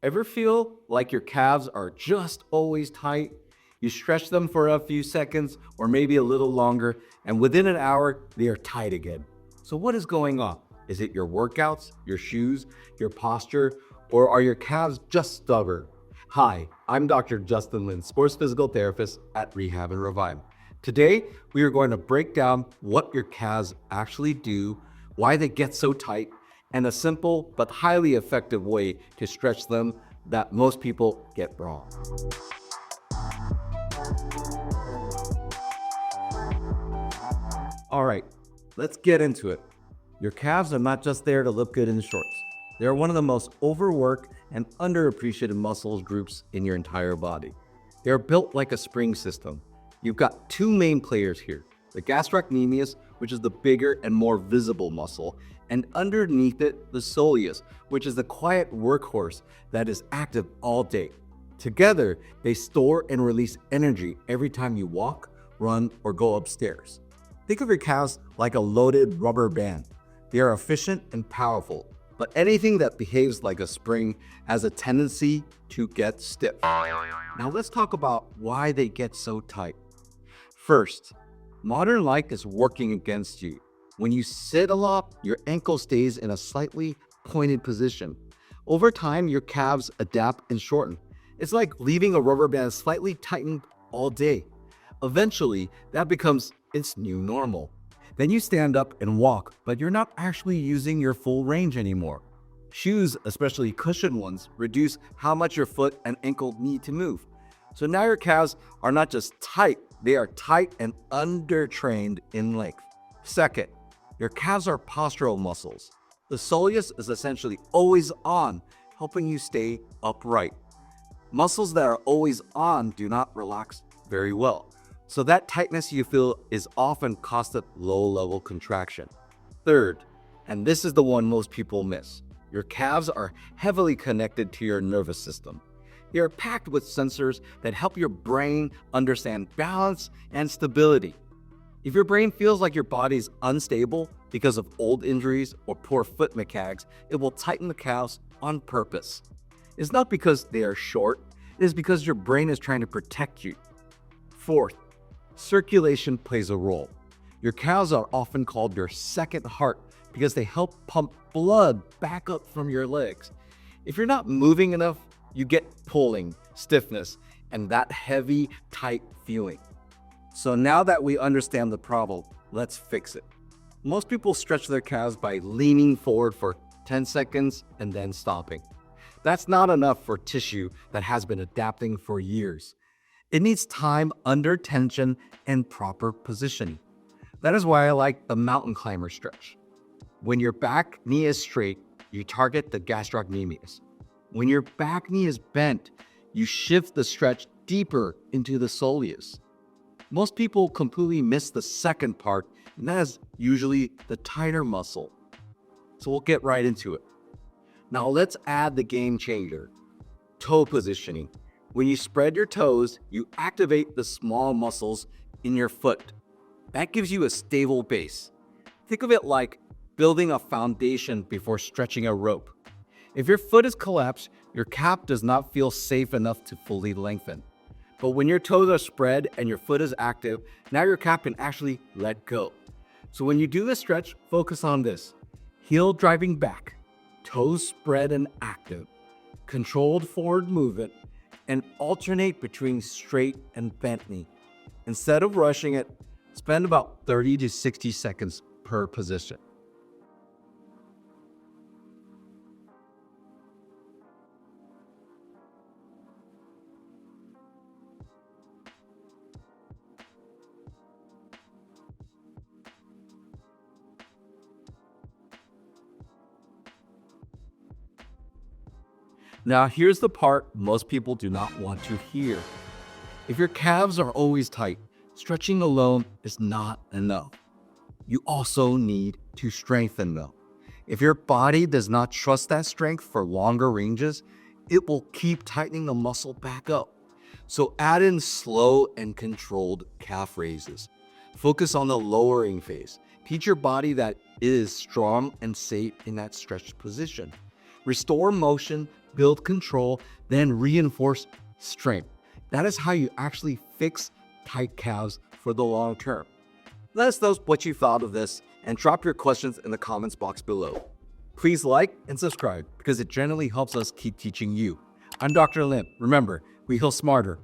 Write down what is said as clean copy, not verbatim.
Ever feel like your calves are just always tight? You stretch them for a few seconds or maybe a little longer, and within an hour, they are tight again. So what is going on? Is it your workouts, your shoes, your posture, or are your calves just stubborn? Hi, I'm Dr. Justin Lin, sports physical therapist at Rehab and Revive. Today, we are going to break down what your calves actually do, why they get so tight, and a simple but highly effective way to stretch them that most people get wrong. All right, let's get into it. Your calves are not just there to look good in shorts. They are one of the most overworked and underappreciated muscle groups in your entire body. They are built like a spring system. You've got two main players here, the gastrocnemius, which is the bigger and more visible muscle, and underneath it, the soleus, which is the quiet workhorse that is active all day. Together, they store and release energy every time you walk, run, or go upstairs. Think of your calves like a loaded rubber band. They are efficient and powerful, but anything that behaves like a spring has a tendency to get stiff. Now let's talk about why they get so tight. First, modern life is working against you. When you sit a lot, your ankle stays in a slightly pointed position. Over time, your calves adapt and shorten. It's like leaving a rubber band slightly tightened all day. Eventually, that becomes its new normal. Then you stand up and walk, but you're not actually using your full range anymore. Shoes, especially cushioned ones, reduce how much your foot and ankle need to move. So now your calves are not just tight, they are tight and undertrained in length. Second, your calves are postural muscles. The soleus is essentially always on, helping you stay upright. Muscles that are always on do not relax very well. So that tightness you feel is often caused by low-level contraction. Third, and this is the one most people miss, your calves are heavily connected to your nervous system. They are packed with sensors that help your brain understand balance and stability. If your brain feels like your body is unstable because of old injuries or poor foot mechanics, it will tighten the calves on purpose. It's not because they are short, it is because your brain is trying to protect you. Fourth, circulation plays a role. Your calves are often called your second heart because they help pump blood back up from your legs. If you're not moving enough, you get pulling, stiffness, and that heavy, tight feeling. So now that we understand the problem, let's fix it. Most people stretch their calves by leaning forward for 10 seconds and then stopping. That's not enough for tissue that has been adapting for years. It needs time under tension and proper positioning. That is why I like the mountain climber stretch. When your back knee is straight, you target the gastrocnemius. When your back knee is bent, you shift the stretch deeper into the soleus. Most people completely miss the second part, and that is usually the tighter muscle. So we'll get right into it. Now let's add the game changer, toe positioning. When you spread your toes, you activate the small muscles in your foot. That gives you a stable base. Think of it like building a foundation before stretching a rope. If your foot is collapsed, your calf does not feel safe enough to fully lengthen. But when your toes are spread and your foot is active, now your calf can actually let go. So when you do the stretch, focus on this. Heel driving back, toes spread and active, controlled forward movement, and alternate between straight and bent knee. Instead of rushing it, spend about 30 to 60 seconds per position. Now here's the part most people do not want to hear. If your calves are always tight, stretching alone is not enough. You also need to strengthen them. If your body does not trust that strength for longer ranges, it will keep tightening the muscle back up. So add in slow and controlled calf raises. Focus on the lowering phase. Teach your body that it is strong and safe in that stretched position. Restore motion build control, then reinforce strength. That is how you actually fix tight calves for the long term. Let us know what you thought of this and drop your questions in the comments box below. Please like and subscribe because it generally helps us keep teaching you. I'm Dr. Lim. Remember, we heal smarter,